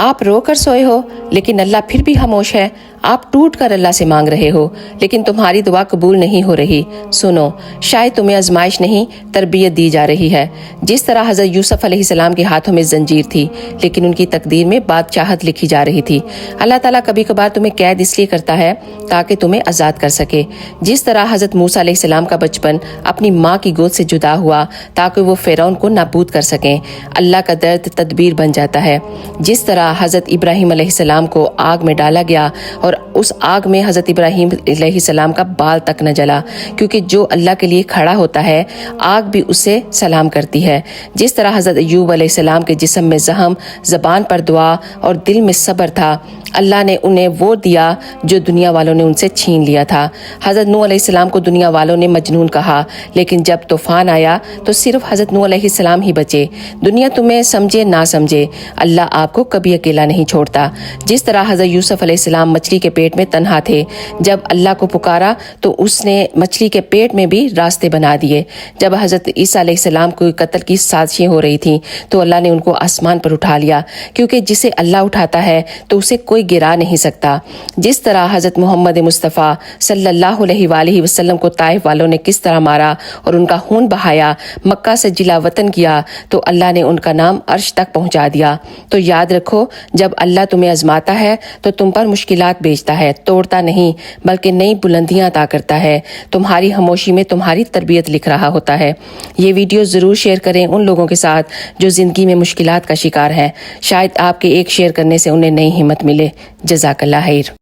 آپ رو کر سوئے ہو لیکن اللہ پھر بھی خاموش ہے، آپ ٹوٹ کر اللہ سے مانگ رہے ہو لیکن تمہاری دعا قبول نہیں ہو رہی۔ سنو، شاید تمہیں آزمائش نہیں تربیت دی جا رہی ہے۔ جس طرح حضرت یوسف علیہ السلام کے ہاتھوں میں زنجیر تھی لیکن ان کی تقدیر میں بادشاہت لکھی جا رہی تھی، اللہ تعالیٰ کبھی کبھار تمہیں قید اس لیے کرتا ہے تاکہ تمہیں آزاد کر سکے۔ جس طرح حضرت موسیٰ علیہ السلام کا بچپن اپنی ماں کی گود سے جدا ہوا تاکہ وہ فرعون کو نابود کر سکیں، اللہ کا درد تدبیر بن جاتا ہے۔ جس طرح حضرت ابراہیم علیہ السلام کو آگ میں ڈالا گیا اور اس آگ میں حضرت ابراہیم علیہ السلام کا بال تک نہ جلا، کیونکہ جو اللہ کے لیے کھڑا ہوتا ہے آگ بھی اسے سلام کرتی ہے۔ جس طرح حضرت ایوب علیہ السلام کے جسم میں زخم، زبان پر دعا اور دل میں صبر تھا، اللہ نے انہیں وہ دیا جو دنیا والوں نے ان سے چھین لیا تھا۔ حضرت نوح علیہ السلام کو دنیا والوں نے مجنون کہا لیکن جب طوفان آیا تو صرف حضرت نوح علیہ السلام ہی بچے۔ دنیا تمہیں سمجھے نہ سمجھے، اللہ آپ کو کبھی اکیلا نہیں چھوڑتا۔ جس طرح حضرت یوسف علیہ السلام مچھلی کے پیٹ میں تنہا تھے، جب اللہ کو پکارا تو اس نے مچھلی کے پیٹ میں بھی راستے بنا دیے۔ جب حضرت عیسیٰ علیہ السلام کو قتل کی سازشیں ہو رہی تھیں تو اللہ نے ان کو آسمان پر اٹھا لیا، کیونکہ جسے اللہ اٹھاتا ہے تو اسے کوئی گرا نہیں سکتا۔ جس طرح حضرت محمد مصطفیٰ صلی اللہ علیہ وآلہ وسلم کو طائف والوں نے کس طرح مارا اور ان کا خون بہایا، مکہ سے جلا وطن کیا تو اللہ نے ان کا نام عرش تک پہنچا دیا۔ تو یاد رکھو، جب اللہ تمہیں آزماتا ہے تو تم پر مشکلات بھیجتا ہے، توڑتا نہیں بلکہ نئی بلندیاں عطا کرتا ہے۔ تمہاری خاموشی میں تمہاری تربیت لکھ رہا ہوتا ہے۔ یہ ویڈیو ضرور شیئر کریں ان لوگوں کے ساتھ جو زندگی میں مشکلات کا شکار ہیں، شاید آپ کے ایک شیئر کرنے سے انہیں نئی ہمت ملے۔ جزاک اللہ خیر۔